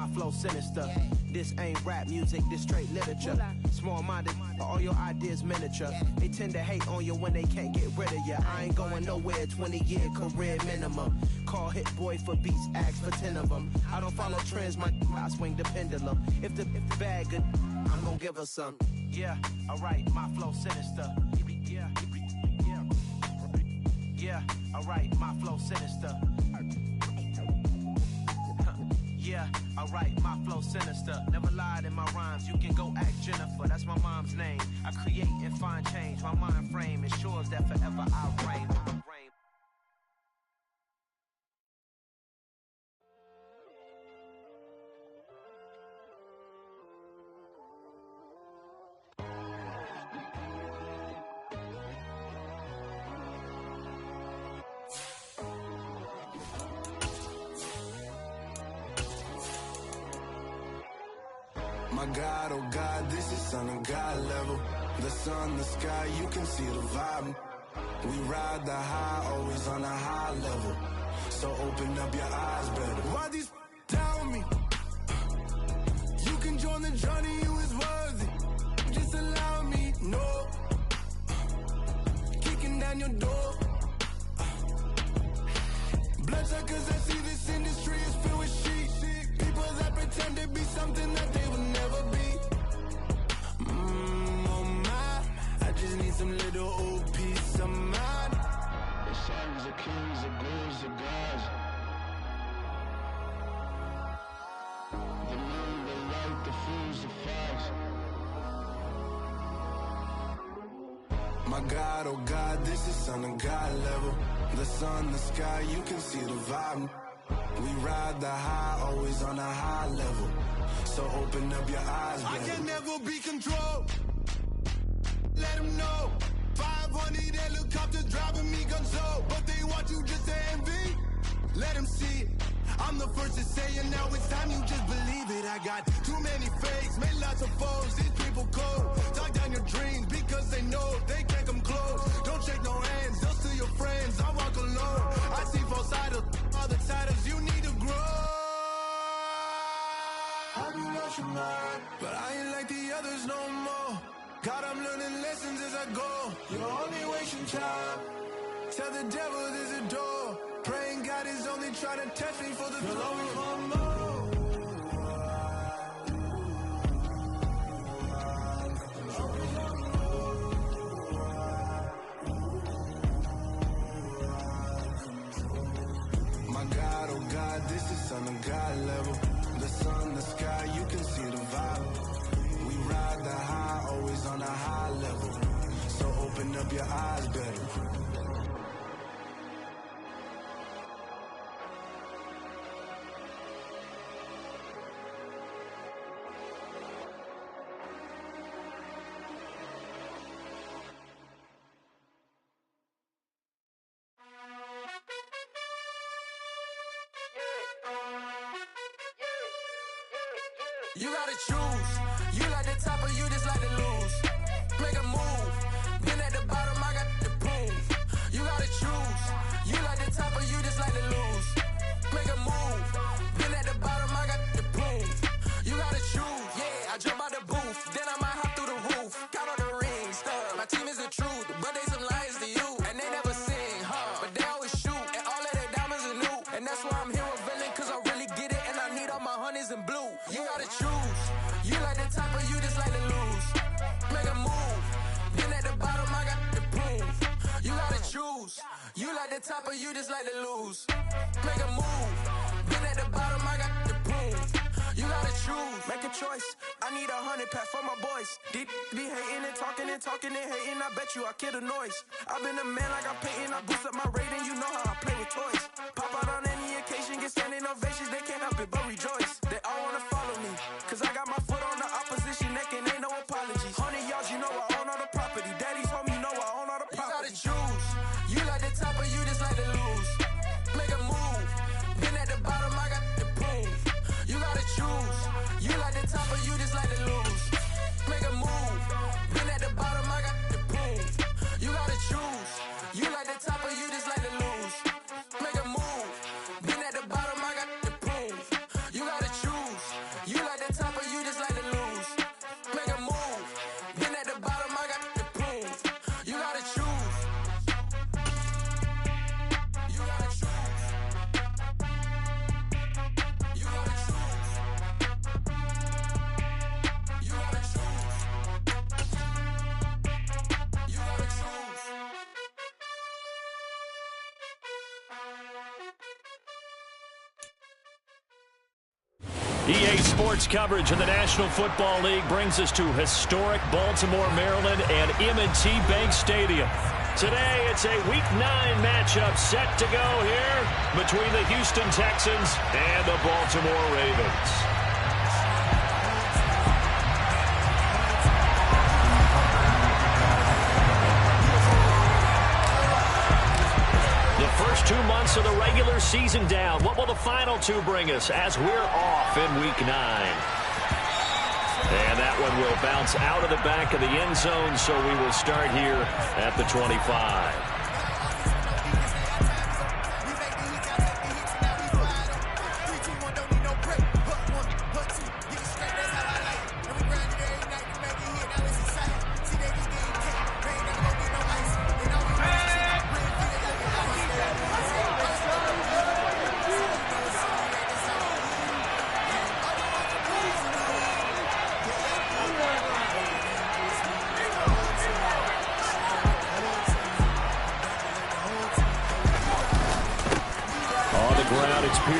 my flow sinister. This ain't rap music, this straight literature. Small-minded, all your ideas miniature. They tend to hate on you when they can't get rid of you. I ain't going nowhere, 20-year career minimum. Call Hit Boy for beats, ask for 10 of them. I don't follow trends, I swing the pendulum. If the bag good, I'm gonna give her some. Yeah, alright, my flow sinister. Yeah, alright, my flow sinister. Yeah, alright, my flow sinister. Never lied in my rhymes, you can go ask Jennifer. That's my mom's name. I create and find change. My mind frame ensures that forever I'll reign. My God, oh God, this is son of God level. The sun, the sky, you can see the vibe. We ride the high, always on a high level. So open up your eyes better. Why these tell me? You can join the journey, you is worthy. Just allow me, no. Kicking down your door. Bloodshot cause I see this industry is filled with shit. People that pretend to be something that they will never be. Oh my, I just need some little old peace of mind. The sons of kings, the ghouls, the gods. The moon, the light, the fools, the facts. My God, oh God, this is son of God level. The sun, the sky, you can see the vibe. We ride the high, always on a high level. So open up your eyes, baby. I can never be controlled. Let them know. 500 helicopters driving me gonzo. But they want you just to envy. Let them see it. I'm the first to say it, now it's time you just believe it. I got too many fakes, made lots of foes. These people cold. Talk down your dreams because they know they can't come close. Don't shake no hands, they'll steal your friends. I walk alone. I see false idols, other titles, you need to grow. Have you lost your mind? But I ain't like the others no more. God, I'm learning lessons as I go. You're only wasting time. Tell the devil there's a door. Praying God is only trying to test me for the throne. You'll always want more. My God, oh God, this is son of God level. The sun, the sky, you can see the vibe. We ride the high, always on a high level. So open up your eyes better. You gotta choose. You like the top or you just like to lose. Make a move. Been at the bottom, I got the proof. You gotta choose. You like the top or you just like to lose. Make a move. Been at the bottom, I got the proof. You gotta choose. Yeah, I jump out the booth. Then I might hop through the roof. Count on the rings. My team is the truth, but they some liars to you. And they never sing, but they always shoot. And all of their diamonds are new. And that's why I'm here revealing, cause I really get it. And I need all my honeys in blue. You gotta choose. You like the top or you just like to lose. Make a move. Been at the bottom, I got the proof. You gotta choose. You like the top or you just like to lose. Make a move. Been at the bottom, I got the proof. You gotta choose. Make a choice. I need 100 pack for my boys. Deep be hating and talking and talking and hating. I bet you I kill the noise. I've been a man like I'm Peyton. I boost up my rating. You know how I play with toys. Pop out on any occasion, get standing ovations. They can't help it but rejoice. They all wanna follow me, cause I got my foot on the opposition neck and ain't no apologies. 100 yards, you know I own all the property. Daddy's home, you know I own all the property. You gotta choose. You like the top or you just like to lose. Make a move. Been at the bottom, I got the proof. You gotta choose. You like the top or you just like to lose. Make a move. Been at the bottom, I got the proof. You gotta choose. You like the top or you just like to lose. Make a move. Been at the bottom, I got the proof. You gotta choose. EA Sports coverage of the National Football League brings us to historic Baltimore, Maryland, and M&T Bank Stadium. Today, it's a Week 9 matchup set to go here between the Houston Texans and the Baltimore Ravens. The first 2 months of the regular season down. What will the final 2 bring us as we're off in Week 9? And that one will bounce out of the back of the end zone, so we will start here at the 25.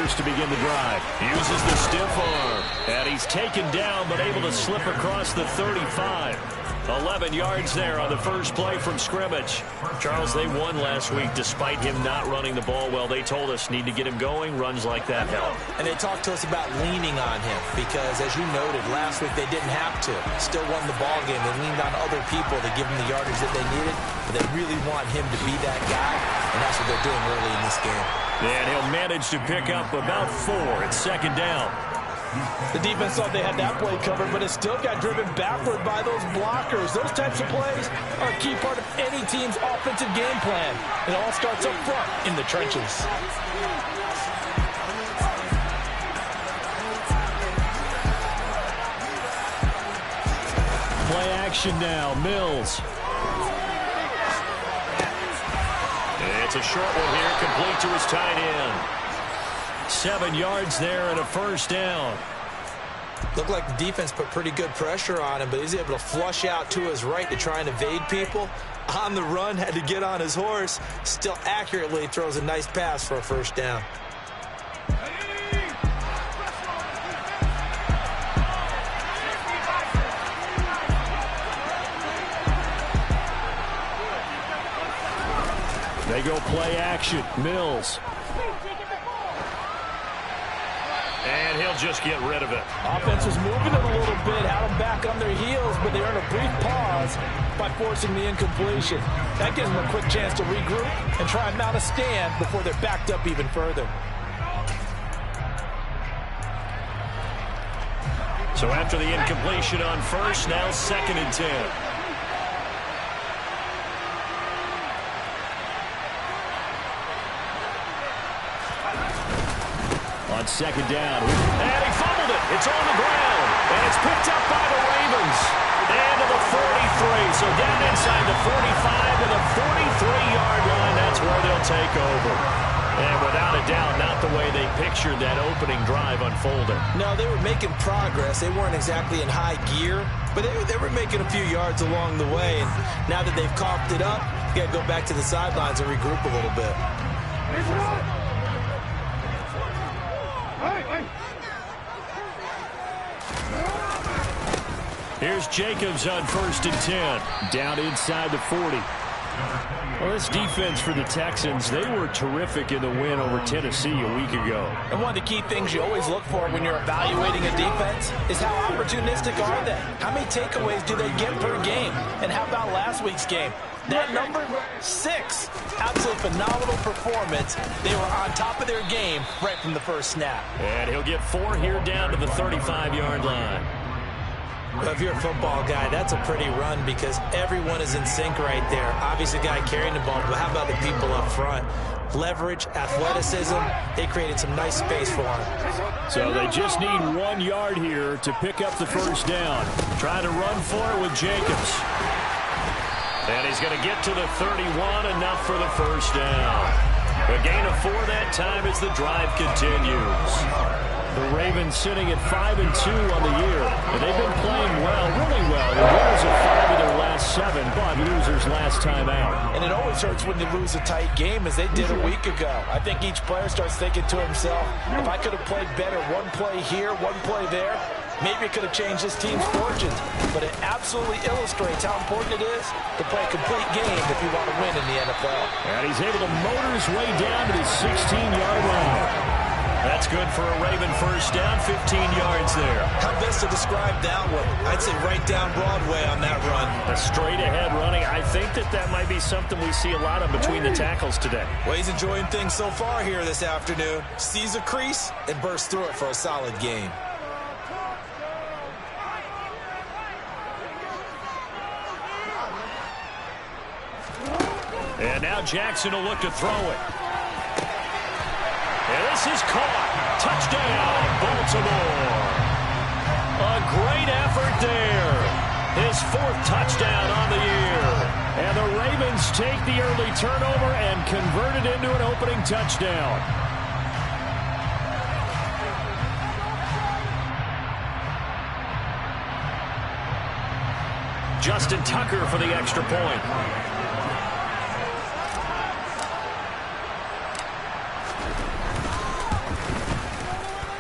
To begin the drive. Uses the stiff arm. And he's taken down, but able to slip across the 35. 11 yards there on the first play from scrimmage. Charles, they won last week despite him not running the ball well. They told us need to get him going. Runs like that help. And they talked to us about leaning on him because, as you noted, last week they didn't have to. Still won the ball game. They leaned on other people to give him the yardage that they needed. But they really want him to be that guy, and that's what they're doing early in this game. And he'll manage to pick up about 4. It's second down. The defense thought they had that play covered, but it still got driven backward by those blockers. Those types of plays are a key part of any team's offensive game plan. It all starts up front in the trenches. Play action now. Mills. It's a short one here, complete to his tight end. 7 yards there and a first down. Looked like the defense put pretty good pressure on him, but he's able to flush out to his right to try and evade people. On the run, had to get on his horse. Still accurately throws a nice pass for a first down. They go play action. Mills. And he'll just get rid of it. Offense was moving it a little bit, had them back on their heels, but they earned a brief pause by forcing the incompletion. That gives them a quick chance to regroup and try and mount a stand before they're backed up even further. So after the incompletion on first, now 2nd and 10. On second down. And he fumbled it. It's on the ground. And it's picked up by the Ravens. And to the 43. So down inside the 45 to the 43-yard line. That's where they'll take over. And without a doubt, not the way they pictured that opening drive unfolding. No, they were making progress. They weren't exactly in high gear, but they were making a few yards along the way. And now that they've coughed it up, you got to go back to the sidelines and regroup a little bit. Here's Jacobs on 1st and 10. Down inside the 40. Well, this defense for the Texans, they were terrific in the win over Tennessee a week ago. And one of the key things you always look for when you're evaluating a defense is how opportunistic are they? How many takeaways do they get per game? And how about last week's game? That number, 6. Absolutely phenomenal performance. They were on top of their game right from the first snap. And he'll get 4 here down to the 35-yard line. Well, if you're a football guy, that's a pretty run because everyone is in sync right there. Obviously, the guy carrying the ball, but how about the people up front? Leverage, athleticism, they created some nice space for him. So they just need 1 yard here to pick up the first down. Trying to run for it with Jacobs. And he's going to get to the 31, enough for the first down. A gain of 4 that time as the drive continues. The Ravens sitting at 5-2 on the year, and they've been playing well, really well. The winners of 5 of their last 7, but losers last time out. And it always hurts when you lose a tight game, as they did a week ago. I think each player starts thinking to himself, if I could have played better one play here, one play there, maybe it could have changed this team's fortunes. But it absolutely illustrates how important it is to play a complete game if you want to win in the NFL. And he's able to motor his way down to the 16-yard line. That's good for a Raven first down, 15 yards there. How best to describe that one? I'd say right down Broadway on that run. A straight-ahead running. I think that might be something we see a lot of between the tackles today. Well, he's enjoying things so far here this afternoon. Sees a crease and bursts through it for a solid gain. And now Jackson will look to throw it. And this is caught. Touchdown, Baltimore. A great effort there. His 4th touchdown on the year. And the Ravens take the early turnover and convert it into an opening touchdown. Justin Tucker for the extra point.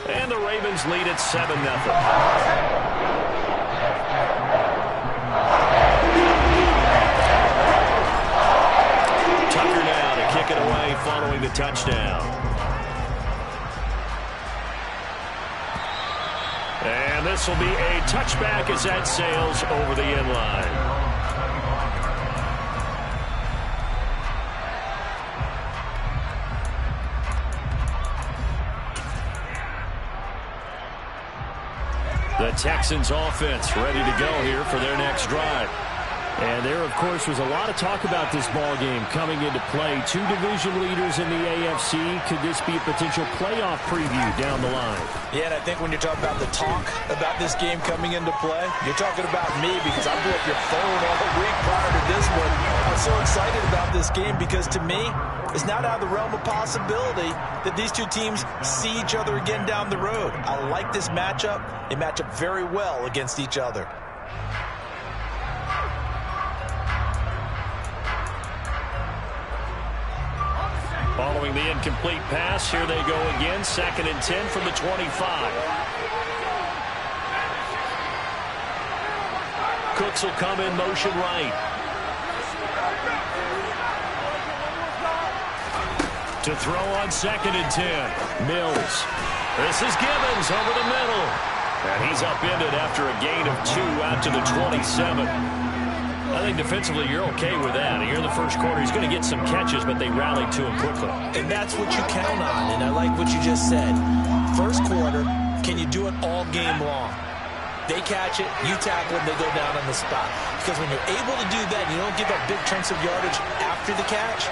And the Ravens lead at 7-0. Tucker now to kick it away following the touchdown. And this will be a touchback as that sails over the end line. The Texans offense ready to go here for their next drive. And there, of course, was a lot of talk about this ball game coming into play. 2 division leaders in the AFC. Could this be a potential playoff preview down the line? Yeah, and I think when you're talking about the talk about this game coming into play, you're talking about me, because I blew up your phone all week prior to this one. I'm so excited about this game because, to me, it's not out of the realm of possibility that these two teams see each other again down the road. I like this matchup. They match up very well against each other. Following the incomplete pass, here they go again. 2nd and 10 from the 25. Cooks will come in motion right. To throw on 2nd and 10. Mills. This is Gibbons over the middle. And he's upended after a gain of 2 out to the 27. I think defensively you're okay with that. Here in the first quarter, he's going to get some catches, but they rallied to him quickly. And that's what you count on, and I like what you just said. First quarter, can you do it all game long? They catch it, you tackle them, they go down on the spot. Because when you're able to do that, and you don't give up big chunks of yardage after the catch,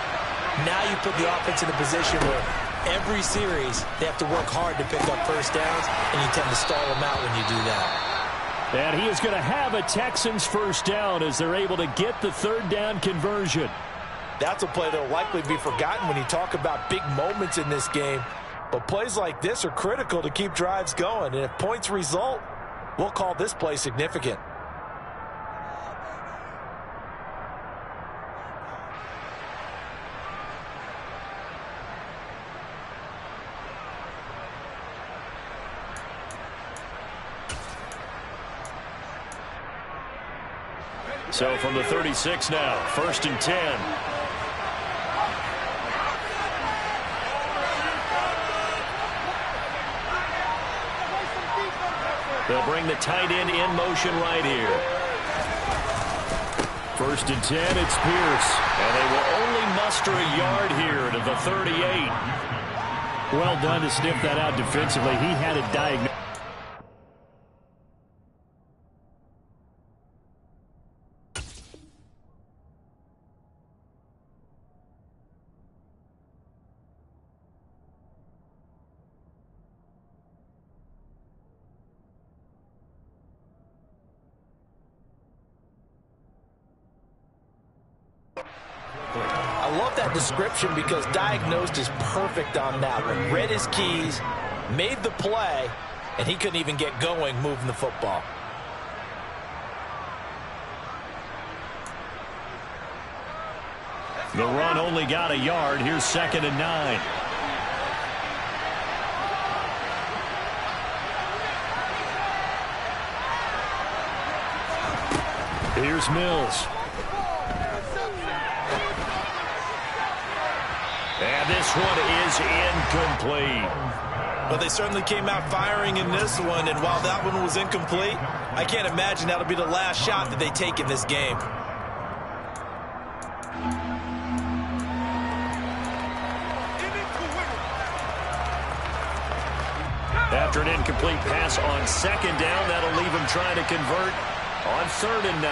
now you put the offense in a position where every series they have to work hard to pick up first downs, and you tend to stall them out when you do that. And he is going to have a Texans first down as they're able to get the 3rd down conversion. That's a play that will likely be forgotten when you talk about big moments in this game. But plays like this are critical to keep drives going. And if points result, we'll call this play significant. So from the 36 now, 1st and 10. They'll bring the tight end in motion right here. 1st and 10, it's Pierce. And they will only muster a yard here to the 38. Well done to sniff that out defensively. He had it diagnosed. I love that description because diagnosed is perfect on that one. Read his keys, made the play, and he couldn't even get going moving the football. The run only got a yard. Here's 2nd and 9. Here's Mills. And this one is incomplete. Well, they certainly came out firing in this one, and while that one was incomplete, I can't imagine that'll be the last shot that they take in this game. After an incomplete pass on 2nd down, that'll leave him trying to convert on 3rd and 9.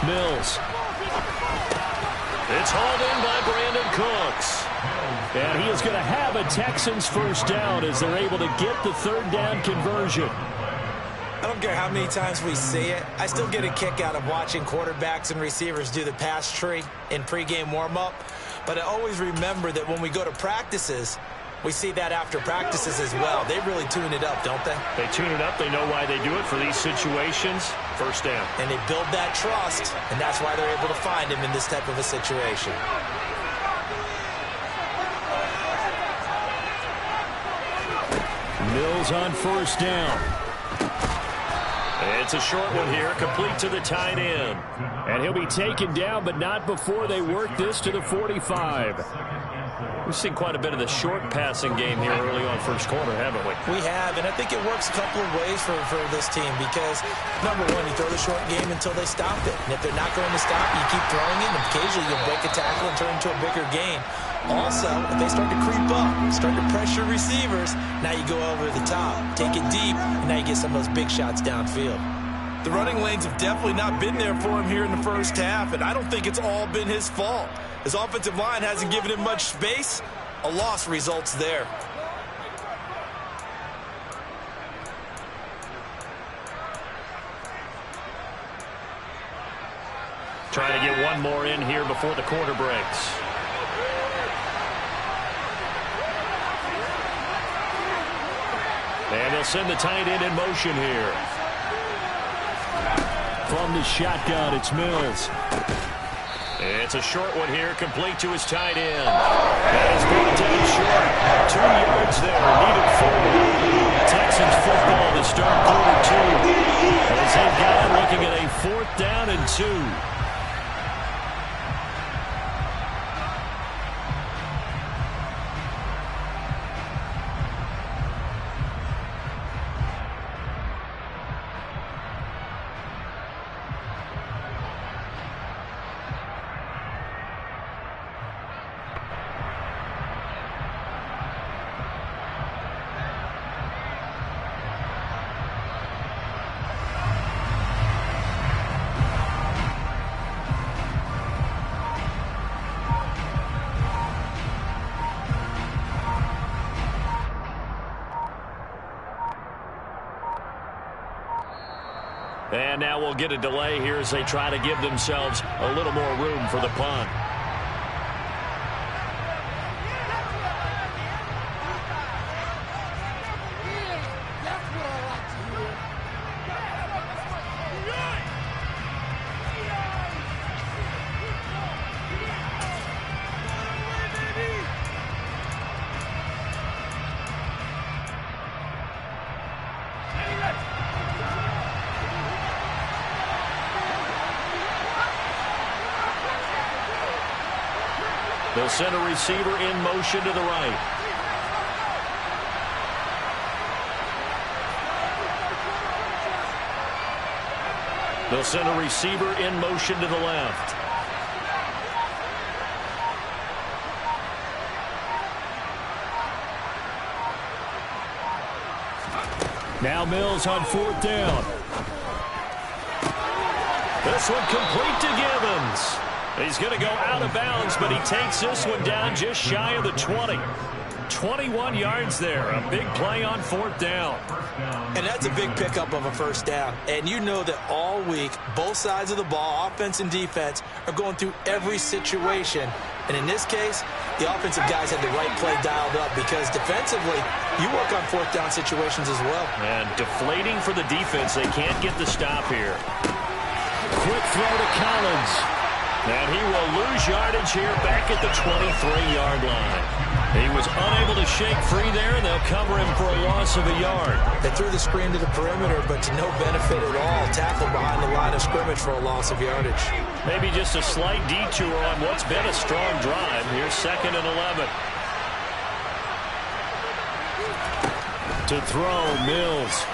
Mills. It's hauled in by Brandon Cooks. And he is going to have a Texans first down as they're able to get the 3rd down conversion. I don't care how many times we see it. I still get a kick out of watching quarterbacks and receivers do the pass tree in pregame warm-up. But I always remember that when we go to practices, we see that after practices as well. They really tune it up, don't they? They tune it up. They know why they do it for these situations. First down. And they build that trust, and that's why they're able to find him in this type of a situation. Mills on 1st down. It's a short one here, complete to the tight end. And he'll be taken down, but not before they work this to the 45. We've seen quite a bit of the short passing game here early on first quarter, haven't we? We have, and I think it works a couple of ways for this team because, number one, you throw the short game until they stop it. And if they're not going to stop, you keep throwing it, and occasionally you'll break a tackle and turn into a bigger gain. Also, if they start to creep up, start to pressure receivers, now you go over the top, take it deep, and now you get some of those big shots downfield. The running lanes have definitely not been there for him here in the first half, and I don't think it's all been his fault. His offensive line hasn't given him much space. A loss results there. Trying to get one more in here before the quarter breaks. And they'll send the tight end in motion here. From the shotgun, it's Mills. It's a short one here, complete to his tight end. That is brought down short. 2 yards there, needed 4. Texans football to start quarter 2. As they've got it looking at a 4th down and 2. And now we'll get a delay here as they try to give themselves a little more room for the punt. They'll send a receiver in motion to the right. They'll send a receiver in motion to the left. Now Mills on 4th down. This one complete to Givens. He's going to go out of bounds, but he takes this one down just shy of the 20. 21 yards there. A big play on 4th down. And that's a big pickup of a 1st down. And you know that all week, both sides of the ball, offense and defense, are going through every situation. And in this case, the offensive guys had the right play dialed up because defensively, you work on 4th down situations as well. And deflating for the defense. They can't get the stop here. Quick throw to Collins. And he will lose yardage here back at the 23-yard line. He was unable to shake free there, and they'll cover him for a loss of a yard. They threw the screen to the perimeter, but to no benefit at all. Tackled behind the line of scrimmage for a loss of yardage. Maybe just a slight detour on what's been a strong drive. Here's 2nd and 11. To throw, Mills.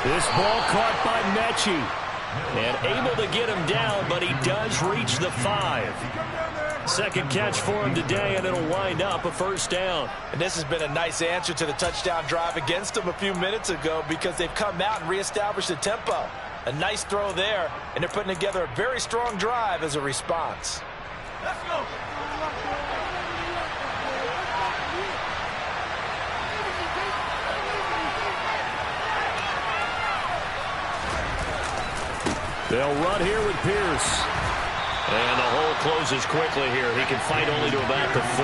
This ball caught by Mechie. And able to get him down, but he does reach the 5. Second catch for him today, and it'll wind up a 1st down. And this has been a nice answer to the touchdown drive against them a few minutes ago because they've come out and reestablished the tempo. A nice throw there, and they're putting together a very strong drive as a response. Let's go. They'll run here with Pierce. And the hole closes quickly here. He can fight only to about the 4.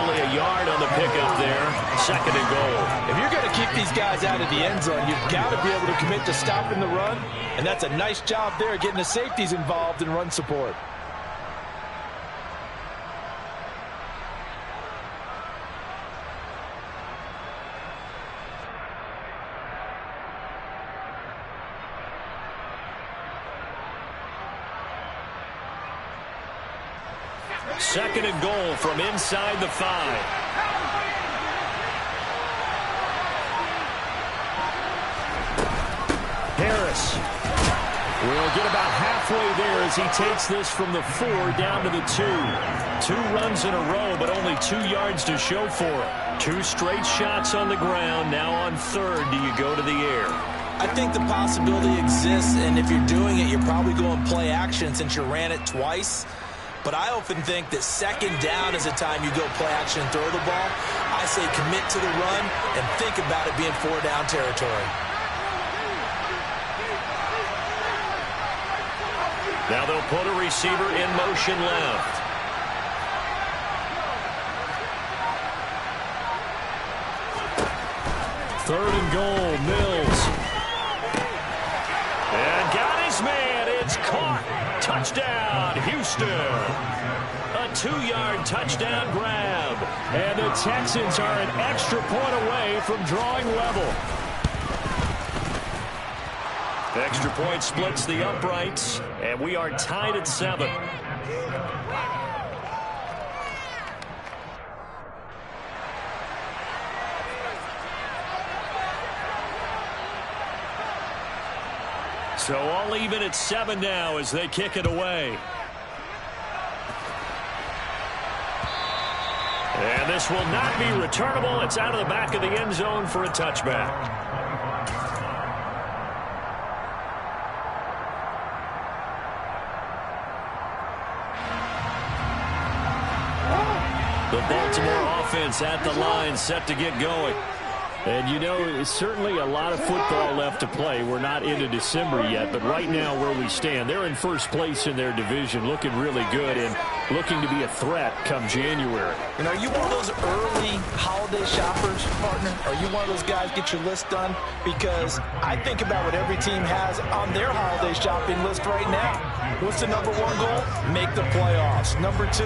Only a yard on the pickup there. 2nd and goal. If you're going to keep these guys out of the end zone, you've got to be able to commit to stopping the run. And that's a nice job there, getting the safeties involved in run support. Second and goal from inside the 5. Harris will get about halfway there as he takes this from the 4 down to the 2. 2 runs in a row, but only 2 yards to show for it. 2 straight shots on the ground. Now on 3rd, do you go to the air? I think the possibility exists, and if you're doing it, you're probably going play action since you ran it twice. But I often think that 2nd down is the time you go play action and throw the ball. I say commit to the run and think about it being 4 down territory. Now they'll put a receiver in motion left. Third and goal, Mills. And got his man. It's caught. Touchdown, Houston. A 2-yard touchdown grab. And the Texans are an extra point away from drawing level. The extra point splits the uprights, and we are tied at 7. So all even at 7 now as they kick it away. And this will not be returnable. It's out of the back of the end zone for a touchback. The Baltimore offense at the line, set to get going. And, you know, it's certainly a lot of football left to play. We're not into December yet, but right now where we stand, they're in first place in their division, looking really good and looking to be a threat come January. And are you one of those early holiday shoppers, partner? Are you one of those guys get your list done? Because I think about what every team has on their holiday shopping list right now. What's the number 1 goal? Make the playoffs. Number 2,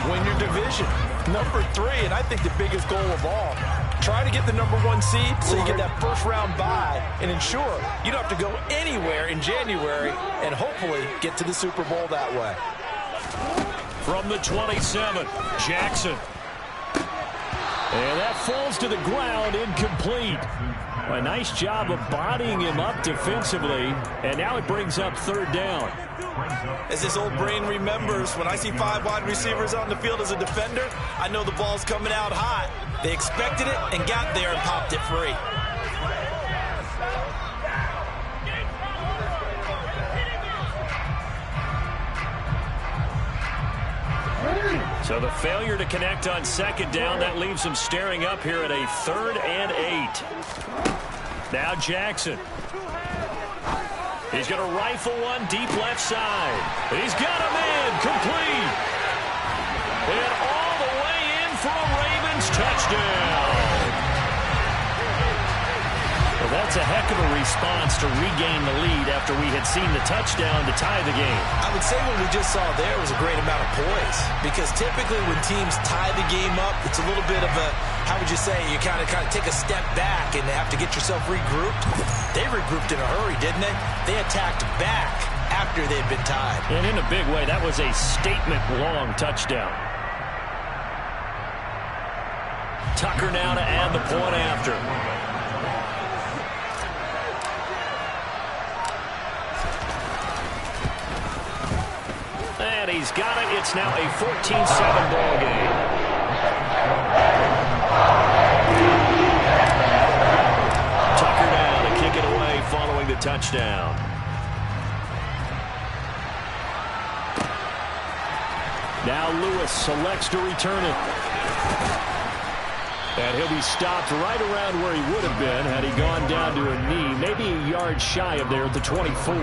win your division. Number 3, and I think the biggest goal of all, try to get the number 1 seed so you get that first-round bye and ensure you don't have to go anywhere in January and hopefully get to the Super Bowl that way. From the 27, Jackson. And that falls to the ground, incomplete. A nice job of bodying him up defensively, and now it brings up 3rd down. As this old brain remembers, when I see 5 wide receivers on the field as a defender, I know the ball's coming out hot. They expected it and got there and popped it free. So the failure to connect on second down, that leaves them staring up here at a 3rd and 8. Now Jackson. He's going to rifle one deep left side. He's got a man complete. And all the way in for a Ravens touchdown. Well, that's a heck of a response to regain the lead after we had seen the touchdown to tie the game. I would say what we just saw there was a great amount of poise, because typically when teams tie the game up, it's a little bit of a, how would you say, you kind of take a step back and have to get yourself regrouped. They regrouped in a hurry, didn't they? They attacked back after they'd been tied. And in a big way, that was a statement-long touchdown. Tucker now to add the point after. And he's got it. It's now a 14-7 ball game. Tucker now to kick it away following the touchdown. Now Lewis selects to return it. And he'll be stopped right around where he would have been had he gone down to a knee, maybe a yard shy of there at the 24.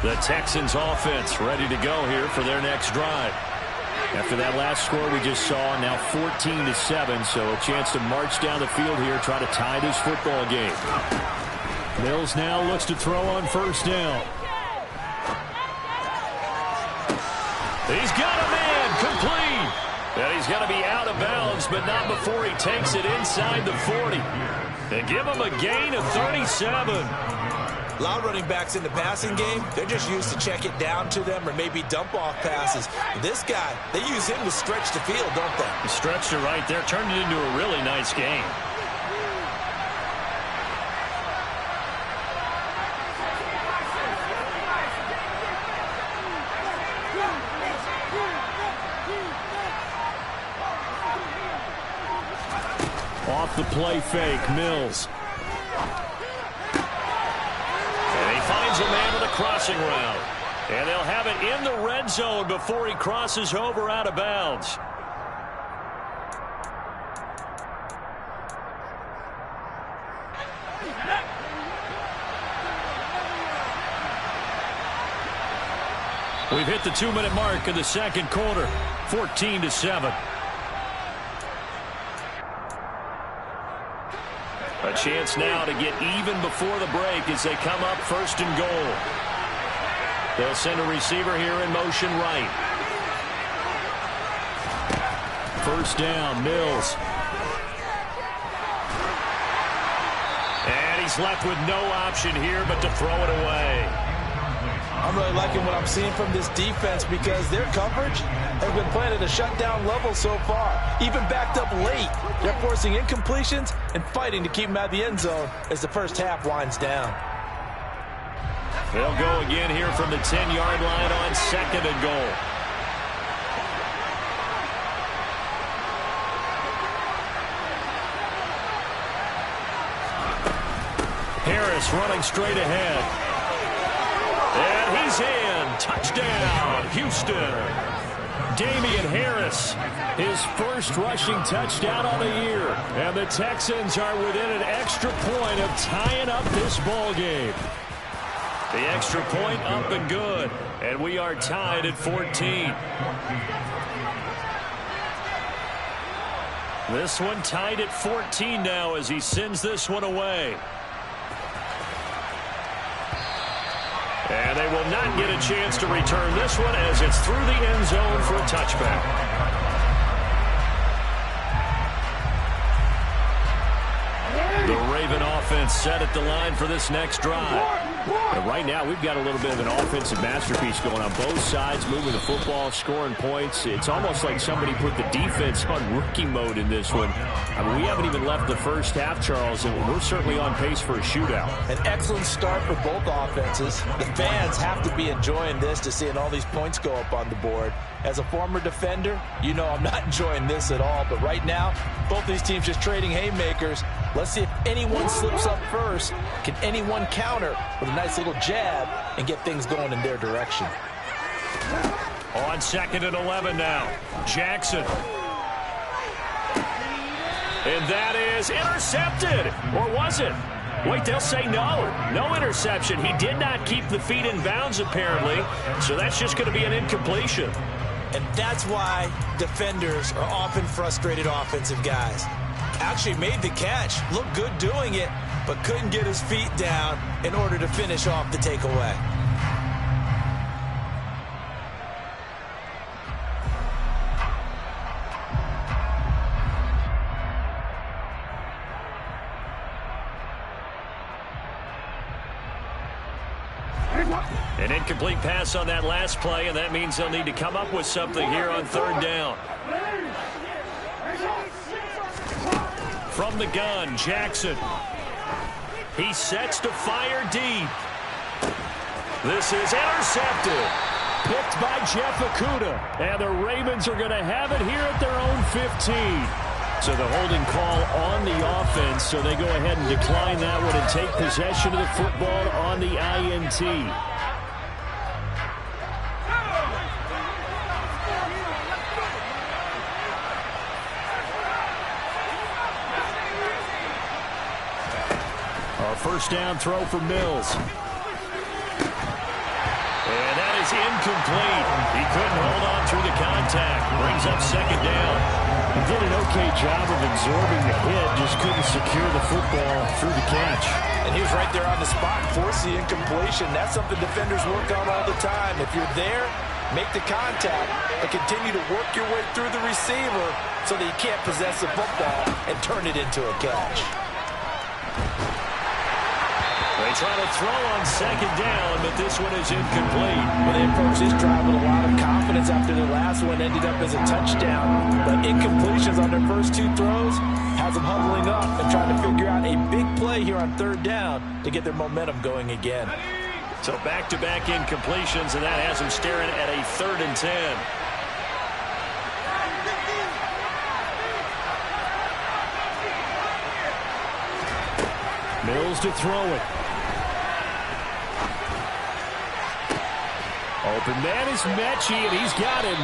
The Texans offense ready to go here for their next drive. After that last score we just saw, now 14-7, so a chance to march down the field here, try to tie this football game. Mills now looks to throw on first down. He's got a man complete. And he's going to be out of bounds, but not before he takes it inside the 40. And give him a gain of 37. A lot of running backs in the passing game, they're just used to check it down to them or maybe dump off passes. This guy, they use him to stretch the field, don't they? He stretched it right there, turned it into a really nice game. Off the play fake, Mills. Finds a man with a crossing route. And they'll have it in the red zone before he crosses over out of bounds. We've hit the 2-minute mark in the second quarter. 14-7. A chance now to get even before the break as they come up 1st and goal. They'll send a receiver here in motion right. First down, Mills. And he's left with no option here but to throw it away. I'm really liking what I'm seeing from this defense because their coverage has been playing at a shutdown level so far. Even backed up late, they're forcing incompletions and fighting to keep them out of the end zone as the first half winds down. They'll go again here from the 10-yard line on 2nd and goal. Harris running straight ahead. And he's in. Touchdown, Houston. Damian Harris, his first rushing touchdown on the year. And the Texans are within an extra point of tying up this ball game. The extra point up and good. And we are tied at 14. This one tied at 14 now as he sends this one away. And they will not get a chance to return this one as it's through the end zone for a touchback. The Raven offense set at the line for this next drive. But right now, we've got a little bit of an offensive masterpiece going on both sides, moving the football, scoring points. It's almost like somebody put the defense on rookie mode in this one. I mean, we haven't even left the first half, Charles, and we're certainly on pace for a shootout. An excellent start for both offenses. The fans have to be enjoying this to seeing all these points go up on the board. as a former defender, you know I'm not enjoying this at all. But right now, both these teams just trading haymakers. Let's see if anyone slips up first. Can anyone counter with a nice little jab and get things going in their direction? On 2nd and 11 now. Jackson. And that is intercepted. Or was it? Wait, they'll say no. No interception. He did not keep the feet in bounds, apparently. So that's just going to be an incompletion. And that's why defenders are often frustrated offensive guys. Actually made the catch. Looked good doing it, but couldn't get his feet down in order to finish off the takeaway. An incomplete pass on that last play, and that means they'll need to come up with something here on 3rd down. From the gun, Jackson. He sets to fire deep. This is intercepted. Picked by Jeff Okudah. And the Ravens are going to have it here at their own 15. So the holding call on the offense, so they go ahead and decline that one and take possession of the football on the INT. A first down throw for Mills. And that is incomplete. He couldn't hold on through the contact. Brings up 2nd down. He did an okay job of absorbing the hit, just couldn't secure the football through the catch. And he was right there on the spot, force the incompletion. That's something defenders work on all the time. If you're there, make the contact, but continue to work your way through the receiver so that you can't possess the football and turn it into a catch. They try to throw on 2nd down, but this one is incomplete. Well, they approached this drive with a lot of confidence after the last one ended up as a touchdown. But incompletions on their first 2 throws has them huddling up and trying to figure out a big play here on 3rd down to get their momentum going again. So back-to-back incompletions, and that has them staring at a 3rd and 10. Mills to throw it. Open man is Mechie, and he's got him.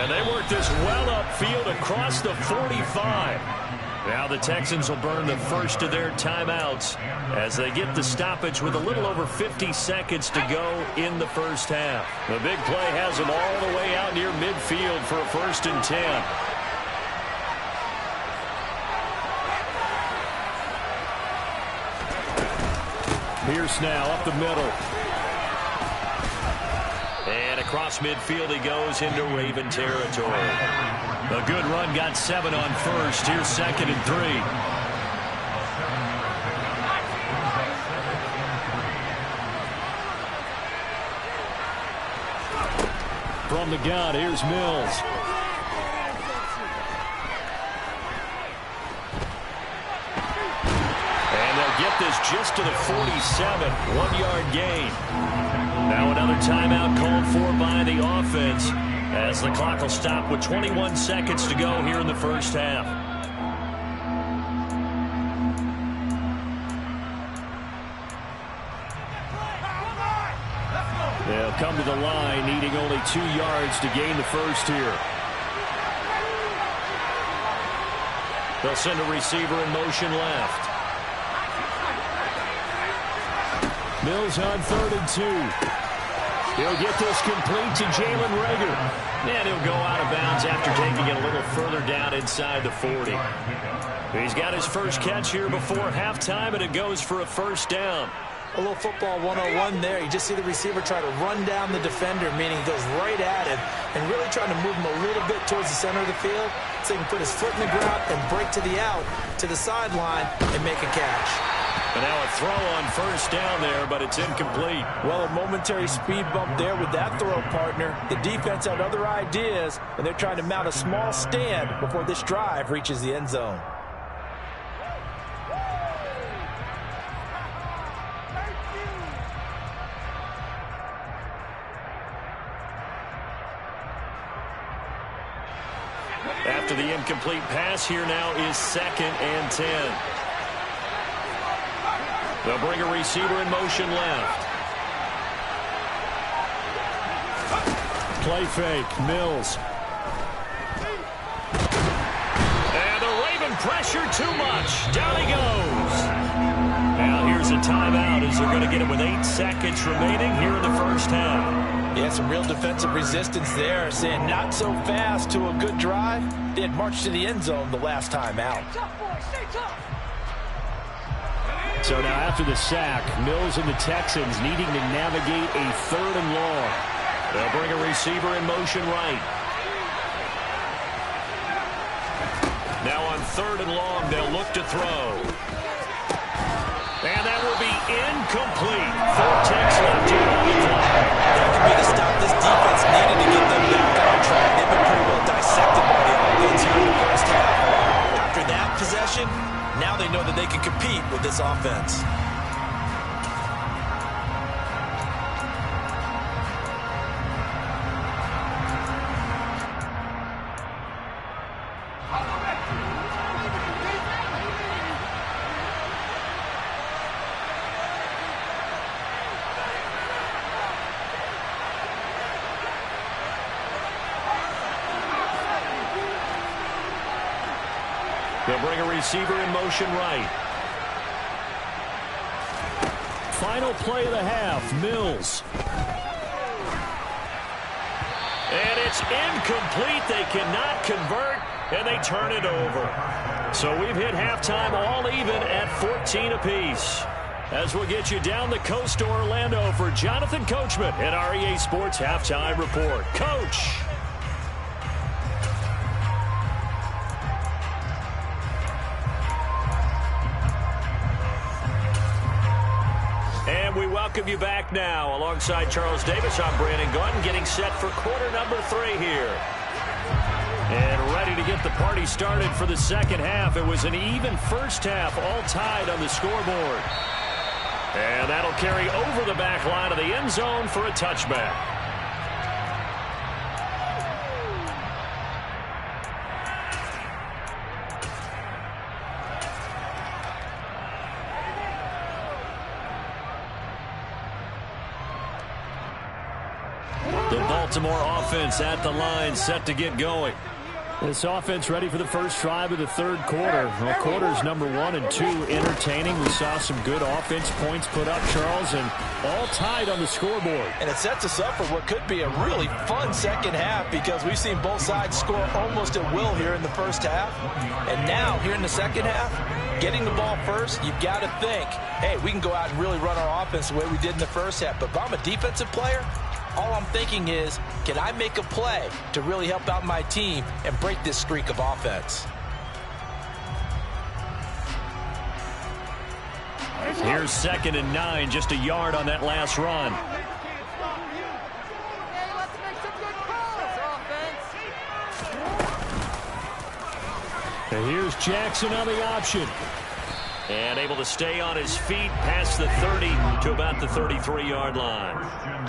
And they work this well upfield across the 45. Now the Texans will burn the first of their timeouts as they get the stoppage with a little over 50 seconds to go in the first half. The big play has them all the way out near midfield for a 1st and 10. Pierce now up the middle. And across midfield he goes into Raven territory. A good run, got 7 on first. Here's 2nd and 3. From the gun, here's Mills. And they'll get this just to the 47. 1-yard gain. Now another timeout called for by the offense as the clock will stop with 21 seconds to go here in the first half. They'll come to the line, needing only 2 yards to gain the first here. They'll send a receiver in motion left. Mills on 3rd and 2. He'll get this complete to Jalen Reagor. And he'll go out of bounds after taking it a little further down inside the 40. He's got his first catch here before halftime, and it goes for a 1st down. A little football 101 there. You just see the receiver try to run down the defender, meaning he goes right at him and really trying to move him a little bit towards the center of the field so he can put his foot in the ground and break to the out, to the sideline, and make a catch. And now a throw on 1st down there, but it's incomplete. Well, a momentary speed bump there with that throw, partner. The defense had other ideas, and they're trying to mount a small stand before this drive reaches the end zone. after the incomplete pass. Here now is 2nd and 10. They'll bring a receiver in motion left. Play fake, Mills. And the Raven pressure too much. Down he goes. Now here's a timeout as they're going to get it with 8 seconds remaining here in the first half. Yeah, some real defensive resistance there, saying not so fast to a good drive. They had marched to the end zone the last time out. So now after the sack, Mills and the Texans needing to navigate a 3rd and long. They'll bring a receiver in motion right. Now on 3rd and long, they'll look to throw. And that will be incomplete. 4 ticks left here on the clock. That could be the stop this defense needed to get them back on track. They've been pretty well dissected by the offense here in the first half. After that possession, now they know that they can compete with this offense. They'll bring a receiver in motion right. Final play of the half, Mills. And it's incomplete. They cannot convert, and they turn it over. So we've hit halftime all even at 14 apiece. As we'll get you down the coast to Orlando for Jonathan Coachman at our EA Sports Halftime Report. Coach. And we welcome you back now. Alongside Charles Davis, I'm Brandon Gordon, getting set for quarter number 3 here. And ready to get the party started for the second half. It was an even first half, all tied on the scoreboard. And that'll carry over the back line of the end zone for a touchback. The Baltimore offense at the line, set to get going. This offense ready for the first drive of the 3rd quarter. Well, quarters number 1 and 2 entertaining. We saw some good offense points put up, Charles, and all tied on the scoreboard. And it sets us up for what could be a really fun second half because we've seen both sides score almost at will here in the first half. And now, here in the second half, getting the ball first, you've got to think, hey, we can go out and really run our offense the way we did in the first half. But if I'm a defensive player, all I'm thinking is, can I make a play to really help out my team and break this streak of offense? Here's 2nd and 9, just a yard on that last run. And here's Jackson on the option. And able to stay on his feet past the 30 to about the 33-yard line.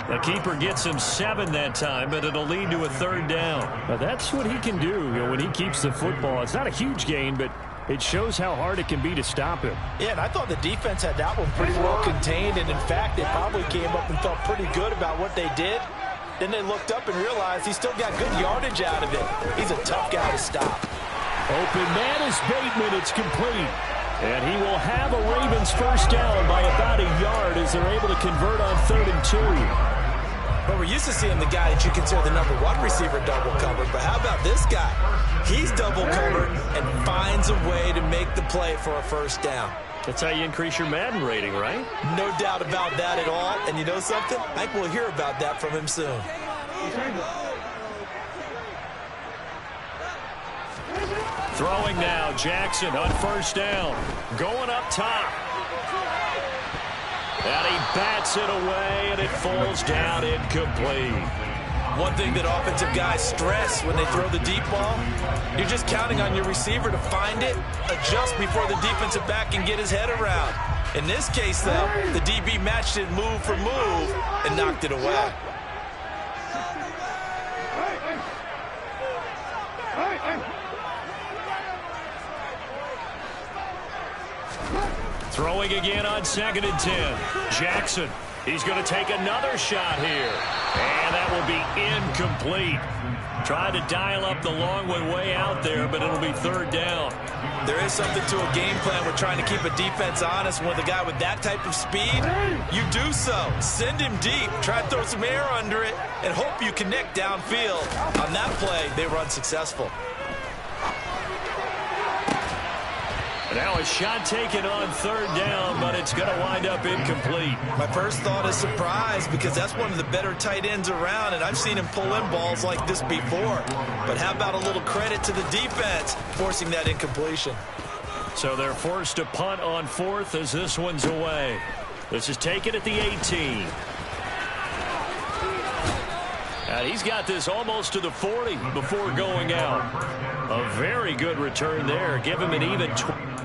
The keeper gets him 7 that time, but it'll lead to a 3rd down. Now that's what he can do, when he keeps the football. It's not a huge gain, but it shows how hard it can be to stop him. Yeah, and I thought the defense had that one pretty well contained, and in fact, they probably came up and felt pretty good about what they did. Then they looked up and realized he still got good yardage out of it. He's a tough guy to stop. Open man is Bateman. It's complete. And he will have a Ravens first down by about a yard as they're able to convert on 3rd and 2. But we're used to seeing the guy that you consider the number 1 receiver double covered. But how about this guy? He's double covered and finds a way to make the play for a first down. That's how you increase your Madden rating, right? No doubt about that at all. And you know something? I think we'll hear about that from him soon. Throwing now, Jackson on first down. Going up top. And he bats it away, and it falls down incomplete. One thing that offensive guys stress when they throw the deep ball, you're just counting on your receiver to find it, adjust before the defensive back can get his head around. In this case, though, the DB matched it move for move and knocked it away. Throwing again on 2nd and 10. Jackson. He's going to take another shot here. And that will be incomplete. Trying to dial up the long one way out there, but it'll be 3rd down. There is something to a game plan with trying to keep a defense honest. With a guy with that type of speed, you do so. Send him deep, try to throw some air under it, and hope you connect downfield. On that play, they were unsuccessful. Now a shot taken on 3rd down, but it's going to wind up incomplete. My first thought is surprise, because that's one of the better tight ends around, and I've seen him pull in balls like this before. But how about a little credit to the defense forcing that incompletion? So they're forced to punt on 4th as this one's away. This is taken at the 18. And he's got this almost to the 40 before going out. A very good return there. Give him an even 20.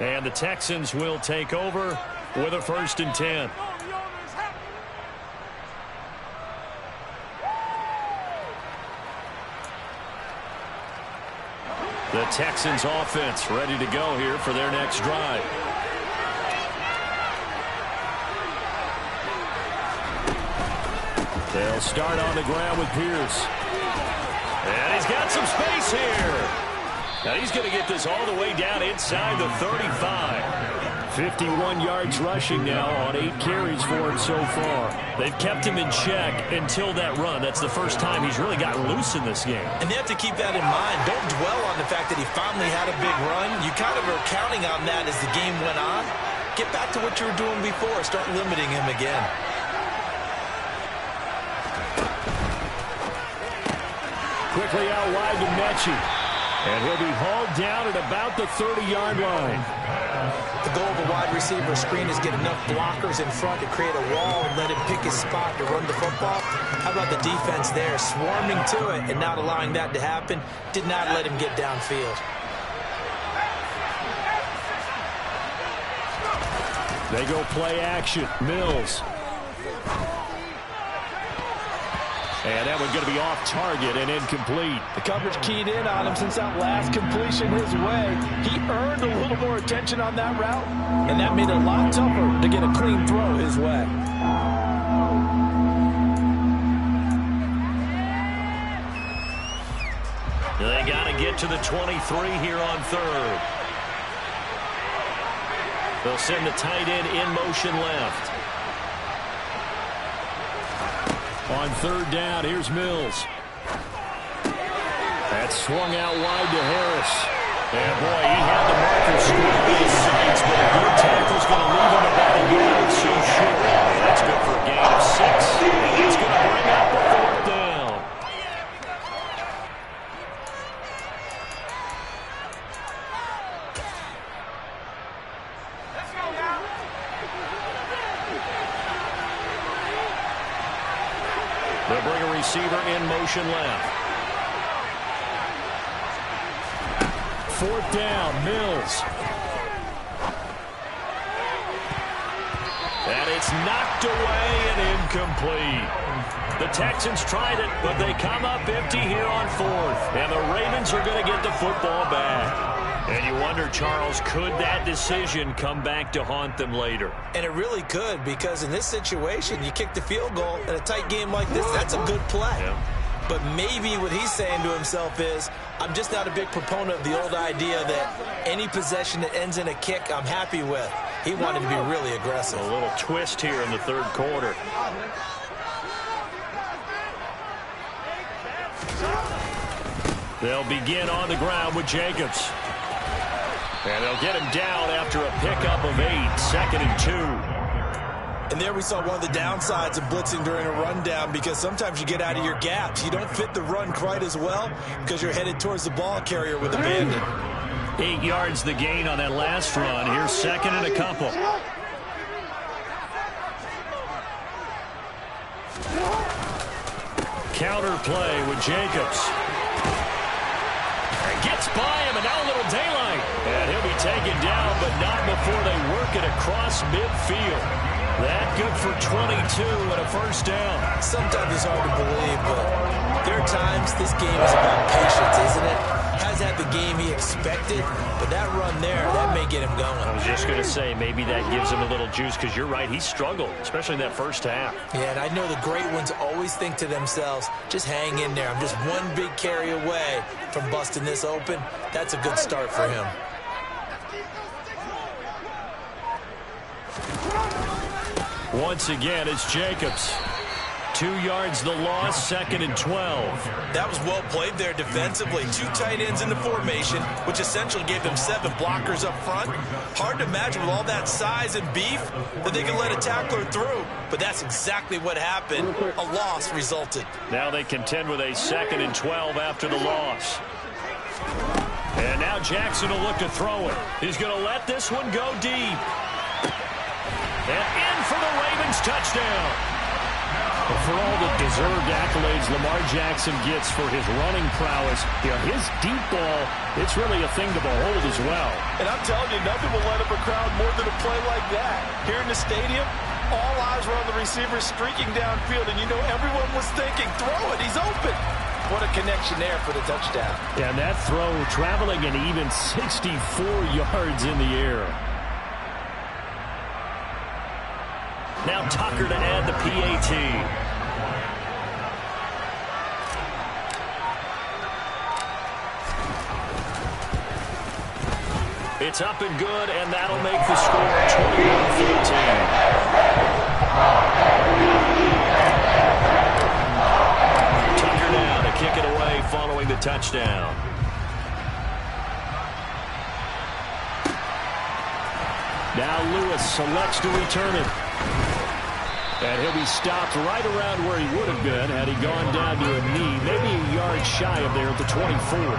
And the Texans will take over with a 1st and 10. The Texans offense ready to go here for their next drive. They'll start on the ground with Pierce. And he's got some space here. Now he's going to get this all the way down inside the 35. 51 yards rushing now on 8 carries for him so far. They've kept him in check until that run. That's the first time he's really gotten loose in this game. And they have to keep that in mind. Don't dwell on the fact that he finally had a big run. You kind of are counting on that as the game went on. Get back to what you were doing before. Start limiting him again. Quickly out wide to Mechie. And he'll be hauled down at about the 30-yard line. The goal of a wide receiver screen is get enough blockers in front to create a wall and let him pick his spot to run the football. How about the defense there, swarming to it and not allowing that to happen? Did not let him get downfield. They go play action. Mills. And that one's going to be off target and incomplete. The coverage keyed in on him since that last completion his way. He earned a little more attention on that route, and that made it a lot tougher to get a clean throw his way. They got to get to the 23 here on 3rd. They'll send the tight end in motion left. On 3rd down, here's Mills. That's swung out wide to Harris. And boy, he had the marker screwed in his sights, but a good tackle's going to leave him about a yard so short. That's good for a gain of 6. It's going to bring up a 4th down. They'll bring a receiver in motion left. 4th down, Mills. And it's knocked away and incomplete. The Texans tried it, but they come up empty here on 4th. And the Ravens are going to get the football back. And you wonder, Charles, could that decision come back to haunt them later? And it really could, because in this situation, you kick the field goal in a tight game like this, that's a good play. Yeah. But maybe what he's saying to himself is, I'm just not a big proponent of the old idea that any possession that ends in a kick, I'm happy with. He wanted to be really aggressive. A little twist here in the 3rd quarter. They'll begin on the ground with Jacobs. And they'll get him down after a pickup of 8, 2nd and 2. And there we saw one of the downsides of blitzing during a rundown, because sometimes you get out of your gaps. You don't fit the run quite as well because you're headed towards the ball carrier with abandon. 8 yards the gain on that last run. Here's second and a couple. Counter play with Jacobs. Gets by him, and now a little daylight. And he'll be taken down, but not before they work it across midfield. That good for 22 and a first down. Sometimes it's hard to believe, but there are times this game is about patience, isn't it? Hasn't had the game he expected, but that run there, that may get him going. I was just going to say, maybe that gives him a little juice, because you're right, he struggled, especially in that first half. Yeah, and I know the great ones always think to themselves, just hang in there. I'm just one big carry away from busting this open. That's a good start for him. Once again, it's Jacobs. 2 yards the loss, second and 12. That was well played there defensively. 2 tight ends in the formation, which essentially gave them 7 blockers up front. Hard to imagine with all that size and beef that they can let a tackler through. But that's exactly what happened. A loss resulted. Now they contend with a second and 12 after the loss. And now Jackson will look to throw it. He's going to let this one go deep. And in for the Ravens touchdown. But for all the deserved accolades Lamar Jackson gets for his running prowess, his deep ball, it's really a thing to behold as well. And I'm telling you, nothing will light up a crowd more than a play like that. Here in the stadium, all eyes were on the receiver streaking downfield, and you know everyone was thinking, throw it, he's open. What a connection there for the touchdown. And that throw traveling an even 64 yards in the air. Now Tucker to add the PAT. It's up and good, and that'll make the score 21-14. Tucker down to kick it away following the touchdown. Now Lewis selects to return it. And he'll be stopped right around where he would have been had he gone down to a knee, maybe a yard shy of there at the 24.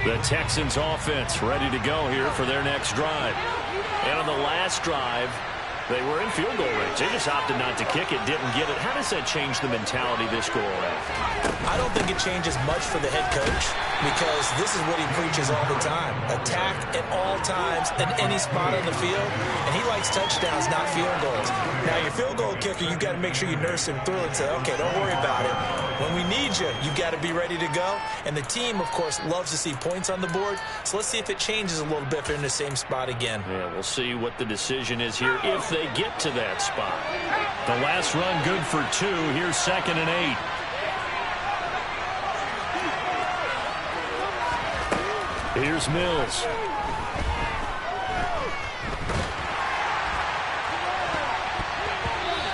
The Texans offense ready to go here for their next drive. And on the last drive, they were in field goal range. They just opted not to kick it, didn't get it. How does that change the mentality this go around? I don't think it changes much for the head coach, because this is what he preaches all the time. Attack at all times in any spot on the field, and he likes touchdowns, not field goals. Now, your field goal kicker, you've got to make sure you nurse him through and say, okay, don't worry about it. When we need you, you've got to be ready to go. And the team, of course, loves to see points on the board. So let's see if it changes a little bit if they're in the same spot again. Yeah, we'll see what the decision is here if they get to that spot. The last run good for 2. Here's second and 8. Here's Mills.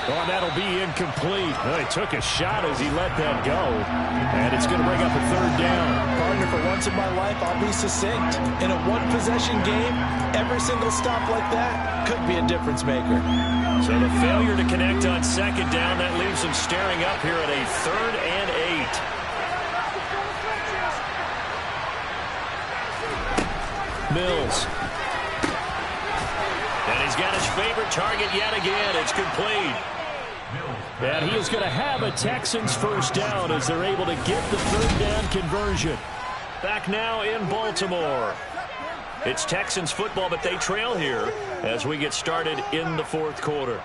Oh, that'll be incomplete. Well, he took a shot as he let that go. And it's going to bring up a third down. Partner, for once in my life, I'll be succinct. In a one-possession game, every single stop like that could be a difference maker. So the failure to connect on second down, that leaves them staring up here at a third and 8. Mills. And he's got his favorite target yet again. It's complete. And he is going to have a Texans first down as they're able to get the third down conversion. Back now in Baltimore. It's Texans football, but they trail here as we get started in the fourth quarter.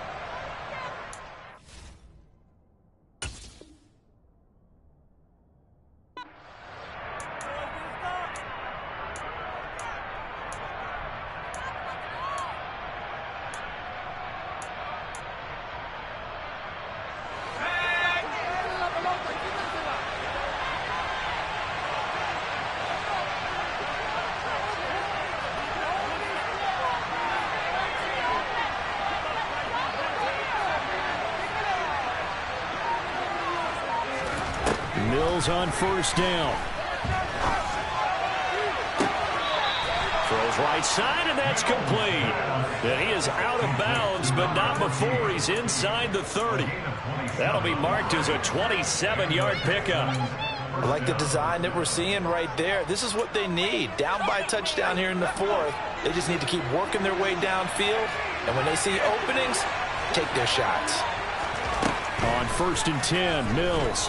Mills on first down. Throws right side, and that's complete. And he is out of bounds, but not before he's inside the 30. That'll be marked as a 27-yard pickup. I like the design that we're seeing right there. This is what they need. Down by a touchdown here in the 4th. They just need to keep working their way downfield. And when they see openings, take their shots. On first and 10, Mills.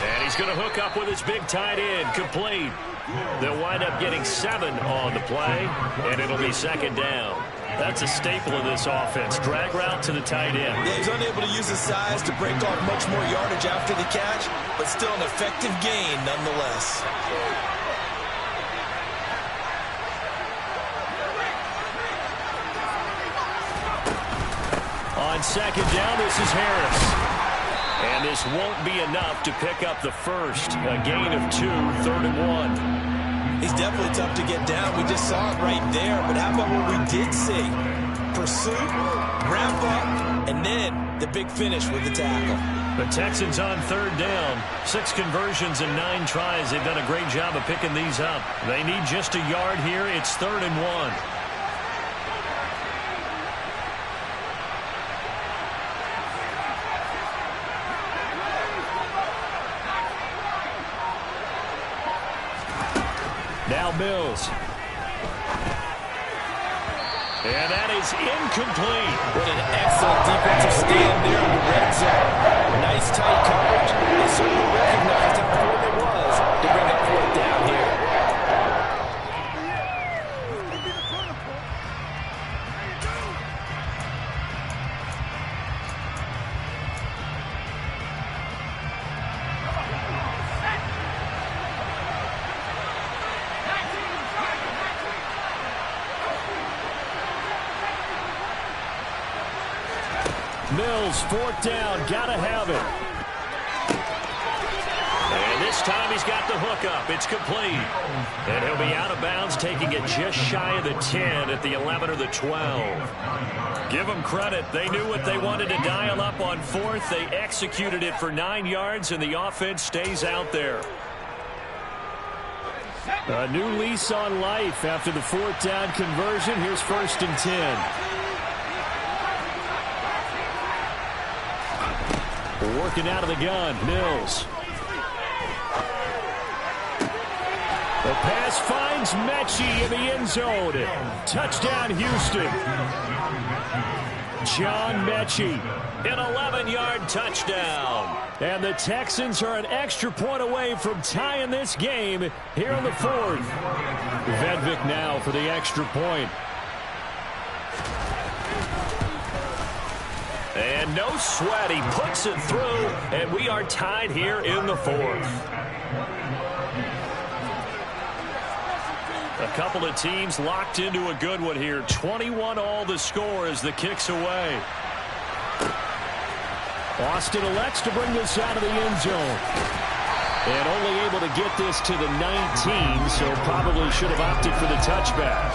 And he's going to hook up with his big tight end, complete. They'll wind up getting 7 on the play, and it'll be second down. That's a staple of this offense. Drag route to the tight end. Yeah, he's unable to use his size to break off much more yardage after the catch, but still an effective gain nonetheless. On second down, this is Harris. And this won't be enough to pick up the first. A gain of 2, 3rd and 1. He's definitely tough to get down. We just saw it right there. But how about what we did see? Pursuit, wrap up, and then the big finish with the tackle. The Texans on 3rd down. 6 conversions and 9 tries. They've done a great job of picking these up. They need just a yard here. It's 3rd and 1. Now Mills. And that is incomplete. What an excellent defensive stand there in the red zone. Nice tight coverage. They certainly recognized how important it was to bring up 4th down here. Mills, 4th down, gotta have it. And this time he's got the hookup. It's complete. And he'll be out of bounds, taking it just shy of the 10 at the 11 or the 12. Give them credit. They knew what they wanted to dial up on 4th. They executed it for 9 yards, and the offense stays out there. A new lease on life after the 4th down conversion. Here's 1st and 10. Working out of the gun, Mills. The pass finds Mechie in the end zone. Touchdown, Houston. John Mechie, an 11-yard touchdown. And the Texans are an extra point away from tying this game here in the 4th. Vedvik now for the extra point. And no sweat, he puts it through, and we are tied here in the 4th. A couple of teams locked into a good one here. 21-all the score as the kick's away. Austin elects to bring this out of the end zone. And only able to get this to the 19, so probably should have opted for the touchback.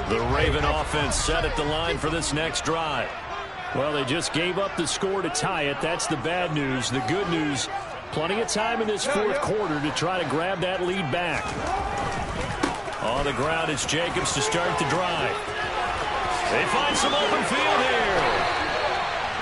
The Raven offense set at the line for this next drive. Well, they just gave up the score to tie it. That's the bad news. The good news, plenty of time in this 4th quarter to try to grab that lead back. On the ground, it's Jacobs to start the drive. They find some open field here.